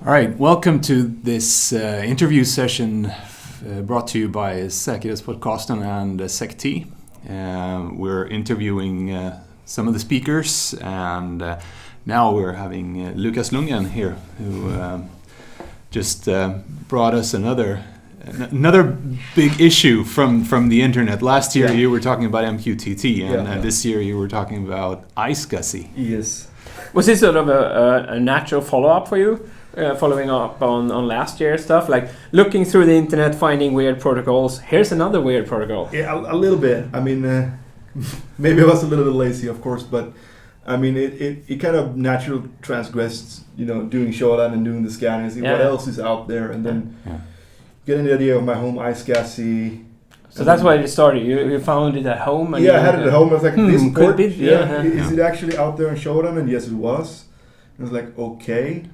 All right, welcome to this interview session brought to you by Säkerhetspodcasten and SecT. We're interviewing some of the speakers, and now we're having Lucas Lundgren here, who just brought us another big issue from the internet. Last year you were talking about MQTT, and this year you were talking about iSCSI. Yes. Was this sort of a natural follow-up for you? Following up on last year's stuff, like looking through the internet, finding weird protocols. Here's another weird protocol. Yeah, a little bit. I mean, maybe I was a little bit lazy, of course, but I mean, it kind of naturally transgressed, doing showdown and doing the scanning, see what else is out there, and then getting the idea of my home iSCSI. So that's why it started. You found it at home? And I had it at home. I was like, this port, is it it actually out there in showdown? And yes, it was. I was like, okay.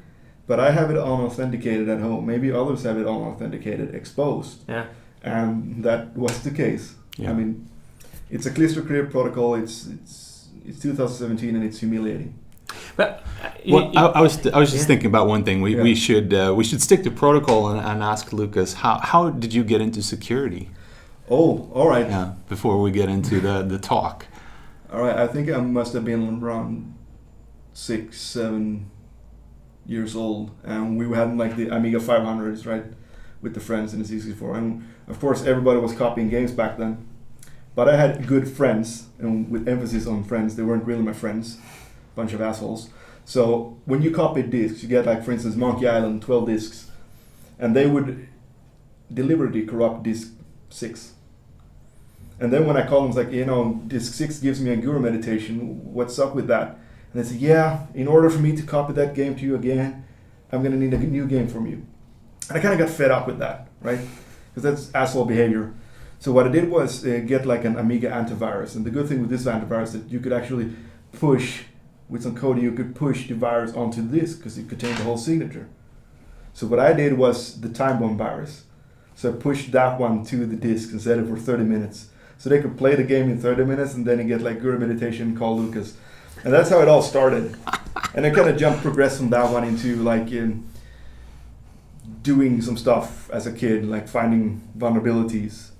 But I have it unauthenticated at home. Maybe others have it unauthenticated, exposed. Yeah. And that was the case. Yeah. I mean, it's a crystal clear protocol. It's 2017 and it's humiliating. But I was just thinking about one thing. We should stick to protocol and ask Lucas, how did you get into security? Oh, all right. Yeah. Before we get into the talk. All right. I think I must have been around 6-7 years old, and we had like the Amiga 500s, right, with the friends in the C64, and of course everybody was copying games back then. But I had good friends, and with emphasis on friends, they weren't really my friends, bunch of assholes. So when you copied discs, you get like, for instance, Monkey Island, 12 discs, and they would deliberately corrupt disc 6. And then when I called them, it's like, disc 6 gives me a guru meditation, what's up with that? And they said, yeah, in order for me to copy that game to you again, I'm going to need a new game from you. And I kind of got fed up with that, right? Because that's asshole behavior. So what I did was get like an Amiga antivirus. And the good thing with this antivirus is that you could actually push, with some coding, you could push the virus onto the disk because it contained the whole signature. So what I did was the time bomb virus. So I pushed that one to the disk and set it for 30 minutes. So they could play the game in 30 minutes and then you get like guru meditation, call Lucas. And that's how it all started. And I kind of progressed from that one into like doing some stuff as a kid, like finding vulnerabilities.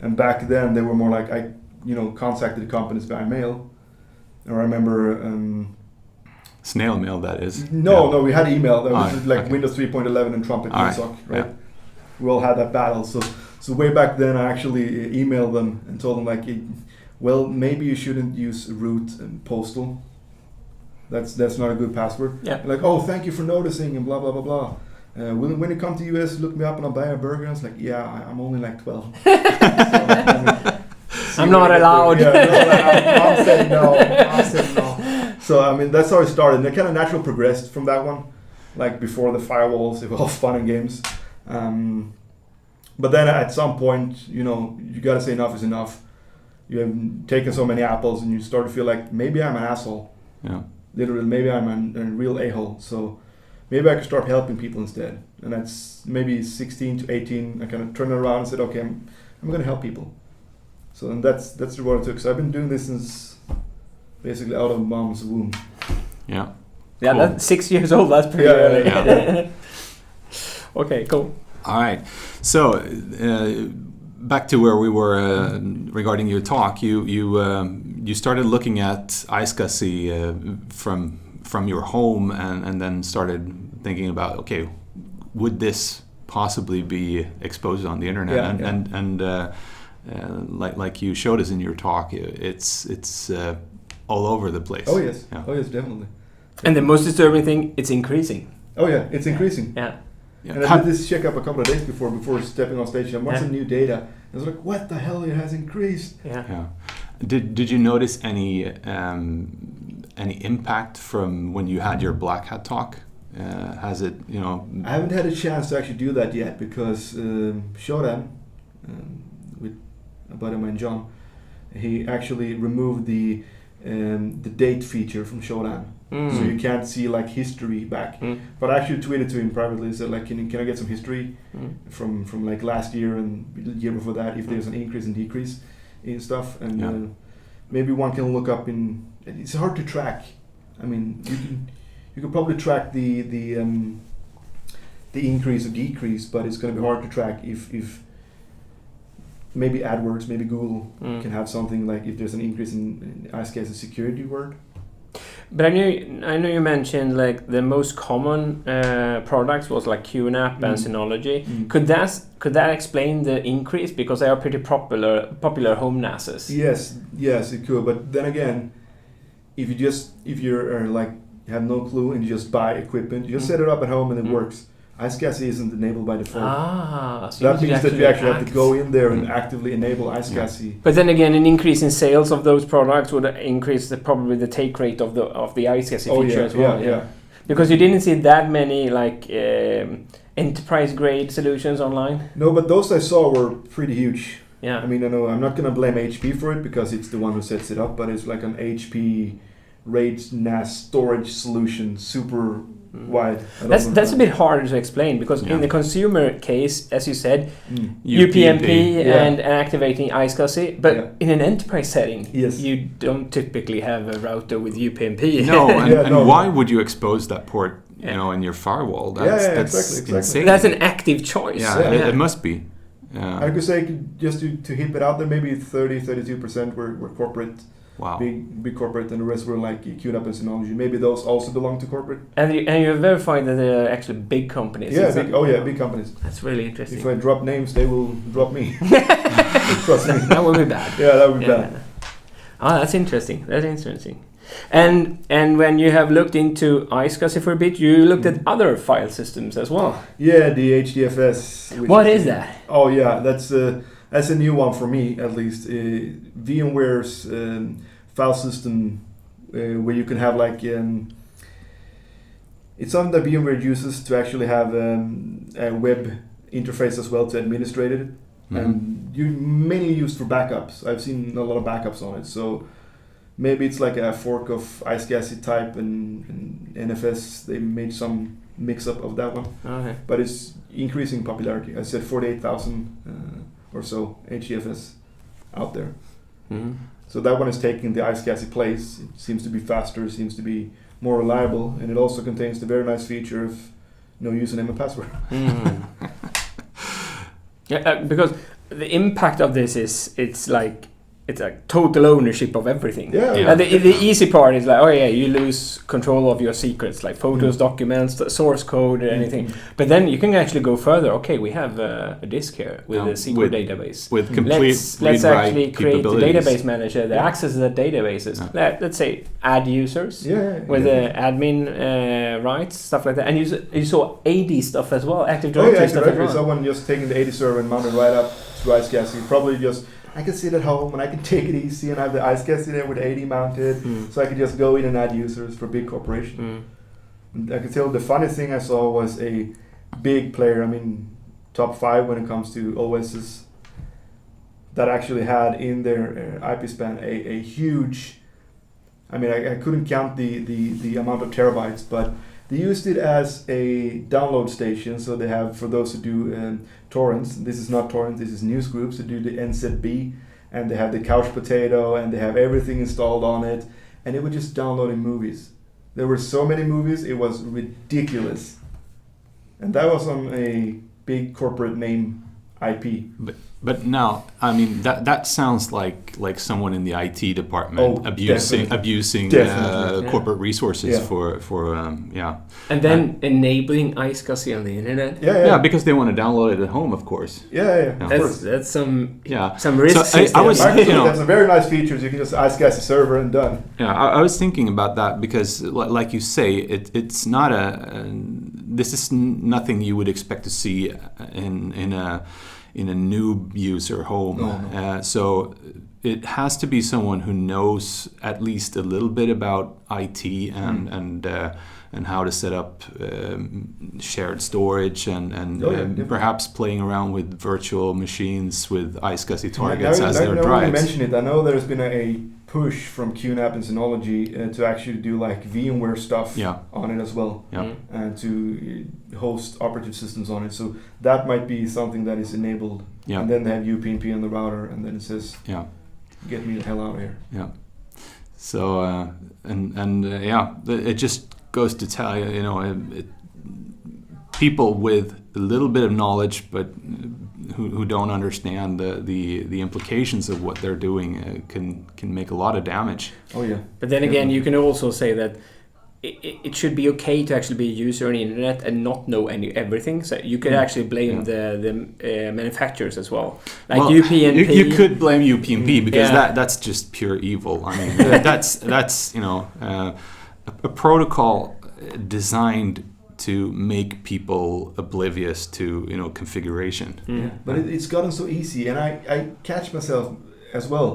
And back then they were more like I contacted the companies by mail. Or I remember snail mail, that is. No, we had email. That was Windows 3.11 and Trumpet and SOC, right? Yeah. We all had that battle. So way back then I actually emailed them and told them like, well, maybe you shouldn't use root and postal. That's not a good password. Yeah. Like, oh, thank you for noticing and blah blah blah blah. When you come to US, look me up and I'll buy a burger. And I was like, yeah, I'm only like 12. I'm not allowed. Mom said no. So I mean, that's how it started. And it kind of naturally progressed from that one. Like before the firewalls, it was all fun and games. But then at some point, you gotta say enough is enough. You have taken so many apples and you start to feel like maybe I'm an asshole. Yeah. Literally, maybe I'm a real a-hole. So maybe I could start helping people instead. And that's maybe 16 to 18. I kind of turned around and said, okay, I'm going to help people. So and that's what it took. So I've been doing this since basically out of mom's womb. Yeah. Yeah, cool. That's 6 years old. That's pretty early. Yeah. Okay, cool. All right. So back to where we were regarding your talk, you started looking at iSCSI from your home and then started thinking about, okay, would this possibly be exposed on the internet? Like you showed us in your talk, it's all over the place. Oh yes, definitely. And the most disturbing thing, it's increasing. Oh yeah, it's increasing. Yeah. Yeah. And I did this check up a couple of days before stepping on stage. And what's the new data? I was like, what the hell? It has increased. Yeah. Did you notice any impact from when you had your Black Hat talk? Has it, I haven't had a chance to actually do that yet because Shodan, with a buddy of mine, John, he actually removed the date feature from Shodan. So you can't see like history back. But I actually tweeted to him privately and said like, can I get some history from like last year and the year before that, if there's an increase and decrease in stuff, and maybe one can look up in. It's hard to track. I mean, you could probably track the the increase or decrease, but it's going to be hard to track if maybe AdWords, maybe Google can have something like if there's an increase in iSCSI security word. But I know you mentioned like the most common products was like QNAP and Synology. Could that explain the increase, because they are pretty popular home NASes? Yes, it could. But then again, if you're like you have no clue and you just buy equipment, you just set it up at home and it works. iSCSI isn't enabled by default. So that means that you actually have to go in there and actively enable iSCSI. But then again, an increase in sales of those products would increase probably the take rate of the iSCSI feature as well. Yeah. Because you didn't see that many like enterprise grade solutions online. No, but those I saw were pretty huge. Yeah. I mean, I know I'm not gonna blame HP for it because it's the one who sets it up, but it's like an HP RAID NAS storage solution, super wide. That's a bit harder to explain, because in the consumer case, as you said, UPnP and activating iSCSI, but in an enterprise setting, you don't typically have a router with UPnP. No, and why would you expose that port, in your firewall? That's exactly. insane. That's an active choice. It must be. I could say, just to hit it out there, maybe 32% were corporate. Wow. Big corporate, and the rest were like QNAP and Synology. Maybe those also belong to corporate. And you verified that they're actually big companies. Yeah, big companies. That's really interesting. If I drop names, they will drop me. Trust me. That would be bad. Yeah, that would be bad. Oh, that's interesting. And when you have looked into iSCSI for a bit, you looked at other file systems as well. Yeah, the HDFS. What is that? Oh yeah, that's a new one for me, at least. VMware's file system, where you can have like it's something that VMware uses to actually have a web interface as well to administrate it, and you mainly used for backups. I've seen a lot of backups on it, so maybe it's like a fork of iSCSI type and NFS. They made some mix up of that one, but it's increasing popularity. I said 48,000 or so HDFS out there. So that one is taking the iSCSI place. It seems to be faster, seems to be more reliable, and it also contains the very nice feature of no username and password. Because the impact of this is it's a total ownership of everything. And the easy part is like, you lose control of your secrets, like photos, documents, the source code, or anything. But then you can actually go further. Okay, we have a disk here with a secret database. With complete let's actually create a database manager that accesses the databases. Let's say add users with the admin rights, stuff like that. And you saw AD stuff as well, Active Directory stuff as well. Someone just taking the AD server and mounted right up to iSCSI. Probably just I can sit at home and I can take it easy, and I have the iSCSI there with 80 mounted, so I can just go in and add users for big corporation. I can tell the funny thing I saw was a big player, top 5 when it comes to OSs, that actually had in their IP span a huge, I couldn't count the amount of terabytes, but they used it as a download station. So they have, for those who do torrents, this is not torrents, this is news groups who do the NZB, and they have the couch potato, and they have everything installed on it, and it was just downloading movies. There were so many movies, it was ridiculous. And that was on a big corporate name IP. But now, that sounds like someone in the IT department abusing corporate resources for. And then enabling iSCSI on the internet. Yeah, because they want to download it at home, of course. Yeah. That's some risks. So I was, that's a very nice features. You can just iSCSI server and done. Yeah, I was thinking about that because, like you say, it's not this is nothing you would expect to see in a new user home. No. So it has to be someone who knows at least a little bit about IT and how to set up shared storage and perhaps playing around with virtual machines with iSCSI targets as their drives. I mention it. I know there's been a push from QNAP and Synology to actually do like VMware stuff on it as well, and to host operative systems on it. So that might be something that is enabled. And then they have UPnP on the router, and then it says, "Get me the hell out of here." Yeah. So it just goes to tell you, people with a little bit of knowledge, but who don't understand the implications of what they're doing can make a lot of damage. Oh yeah. But then again, you can also say that it should be okay to actually be a user on the internet and not know everything. So you could actually blame the manufacturers as well. Like UPnP. You could blame UPnP because that's just pure evil. I mean, that's a protocol designed to make people oblivious to configuration. Yeah. But it's gotten so easy, and I catch myself as well.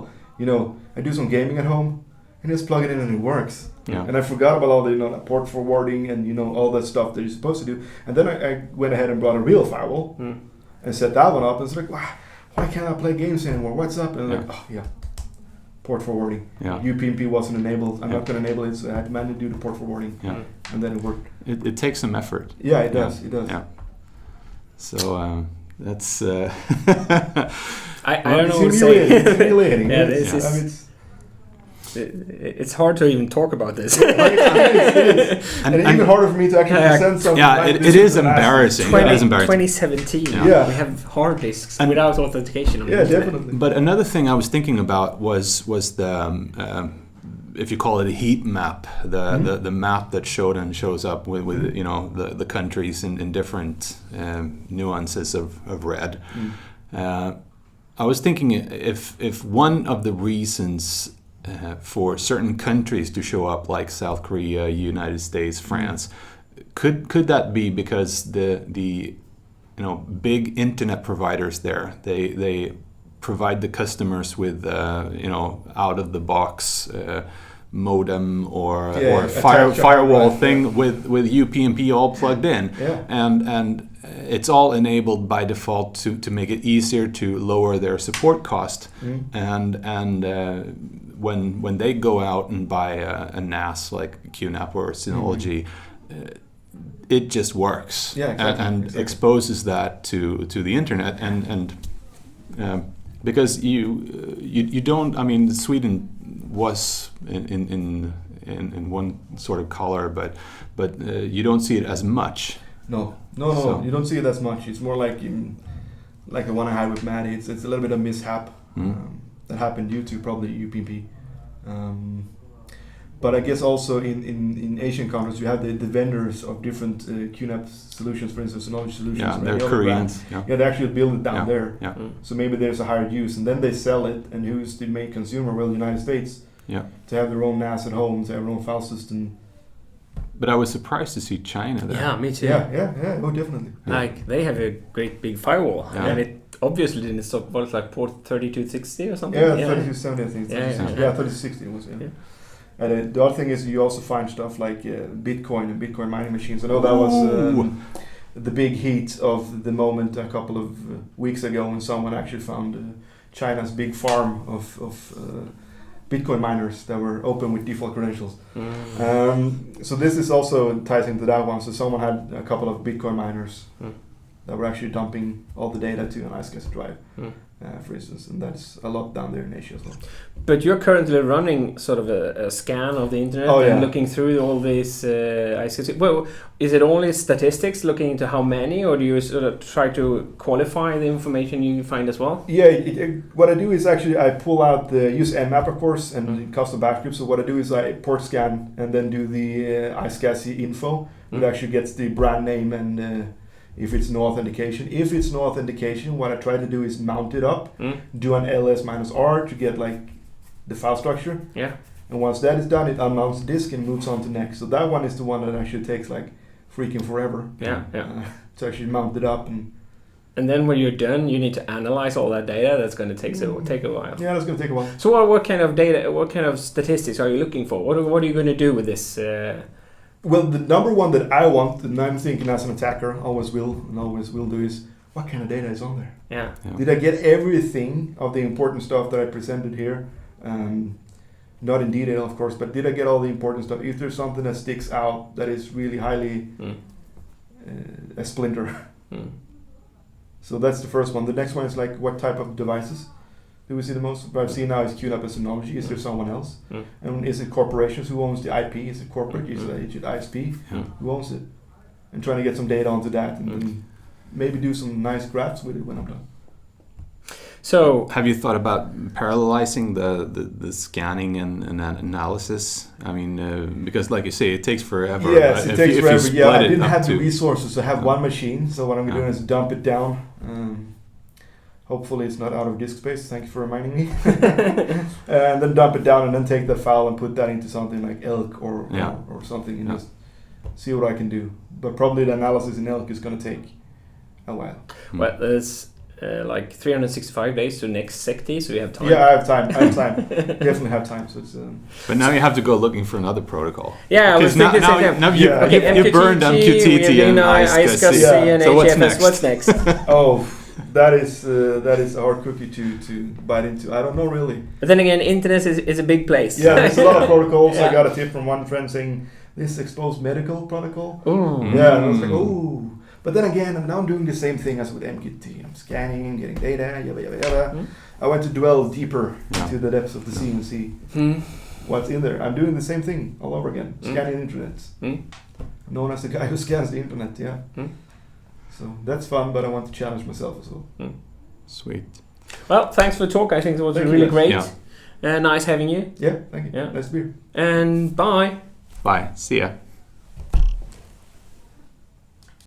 I do some gaming at home, and just plug it in and it works. Yeah. And I forgot about all the port forwarding and all that stuff that you're supposed to do. And then I went ahead and brought a real firewall and set that one up. And it's like, why can't I play games anymore? What's up? And I'm like, port forwarding. Yeah. UPnP wasn't enabled. I'm not going to enable it, so I had to manually do the port forwarding. Yeah. And then it worked. It takes some effort. Yeah, it does. It does. Yeah. So that's. I don't know what to say. It's humiliating. Yeah, this is. It's hard to even talk about this. It is. And it's even harder for me to actually present something. Yeah, it is embarrassing. It is embarrassing. 2017. We have hard disks without authentication. Yeah, definitely. But another thing I was thinking about was the if you call it a heat map, the map that shows up with the countries in different nuances of red. I was thinking if one of the reasons for certain countries to show up, like South Korea, United States, France, could that be because the big internet providers there, they provide the customers with out of the box modem or firewall thing with UPnP all plugged in, and it's all enabled by default to make it easier to lower their support cost, and when they go out and buy a NAS like QNAP or Synology, it just works and exposes that to the internet and because you don't. I mean, Sweden was in one sort of color, but you don't see it as much. No, you don't see it as much. It's more like the one I had with Maddie. It's a little bit of mishap that happened due to probably UPnP. But I guess also in Asian countries, you have the vendors of different QNAP solutions, for instance, Synology solutions. Yeah, they're Koreans. Yeah, they actually build it down there. Yeah. So maybe there's a higher use, and then they sell it. And who's the main consumer? Well, the United States. Yeah. To have their own NAS at home, to have their own file system. But I was surprised to see China there. Yeah, me too. Yeah. Oh, definitely. Like they have a great big firewall, and it obviously didn't stop. What, like port 3260 or something? Yeah, 3270 I think. Yeah, 3260 it was. Yeah. And the other thing is you also find stuff like Bitcoin and Bitcoin mining machines. I know that was the big heat of the moment a couple of weeks ago when someone actually found China's big farm of Bitcoin miners that were open with default credentials. So this is also ties into that one. So someone had a couple of Bitcoin miners that were actually dumping all the data to an iSCSI drive, for instance, and that's a lot down there in Asia as well. But you're currently running sort of a scan of the internet and looking through all these iSCSI. Well, is it only statistics, looking into how many, or do you sort of try to qualify the information you find as well? Yeah, what I do is actually I pull out use Nmap, of course, and custom bash scripts. So what I do is I port scan and then do the iSCSI info. It actually gets the brand name and if it's no authentication. If it's no authentication, what I try to do is mount it up, do an ls-r to get like the file structure. Yeah. And once that is done, it unmounts the disk and moves on to next. So that one is the one that actually takes like freaking forever. To actually mount it up. And then when you're done, you need to analyze all that data. That's going to take a while. Yeah, that's going to take a while. So what kind of data, what kind of statistics are you looking for? What are you going to do with this? Well, the number one that I want, and I'm thinking as an attacker, always will do, is what kind of data is on there? Yeah. Did I get everything of the important stuff that I presented here? Not in detail, of course, but did I get all the important stuff? If there's something that sticks out that is really highly a splinter. So that's the first one. The next one is like, what type of devices do we see the most? What I've seen now is QNAP and Synology. Is there someone else? And is it corporations who owns the IP? Is it corporate? Is it ISP? Who owns it? and trying to get some data onto that, and then maybe do some nice graphs with it when I'm done. So, have you thought about parallelizing the scanning and analysis? I mean, because like you say, it takes forever. Yes, it takes forever. Yeah, I didn't have the to resources to have one machine, so what I'm doing is dump it down. Hopefully it's not out of disk space. Thank you for reminding me. And then dump it down, and then take the file and put that into something like Elk or something, and just see what I can do. But probably the analysis in Elk is going to take a while. Well, there's like 365 days to next SecT, so you have time. Yeah, I have time. Definitely have time. So it's. But now you have to go looking for another protocol. Yeah, I was thinking now you burned MQTT and ISCSI. And so HFS. What's next? Oh. That is a hard cookie to bite into. I don't know really. But then again, internet is a big place. Yeah, there's a lot of protocols. I got a tip from one friend saying this exposed medical protocol. Ooh. Yeah, and I was like, ooh. But then again, now I'm doing the same thing as with MQTT. I'm scanning, getting data, yada yada yada. I went to dwell deeper into the depths of the sea and see what's in there. I'm doing the same thing all over again, scanning internet. Known as the guy who scans the internet. Yeah. So that's fun, but I want to challenge myself as well. Sweet. Well, thanks for the talk. I think it was really great. Nice having you. Yeah, thank you. Yeah. Nice to be here. And bye. Bye. See ya.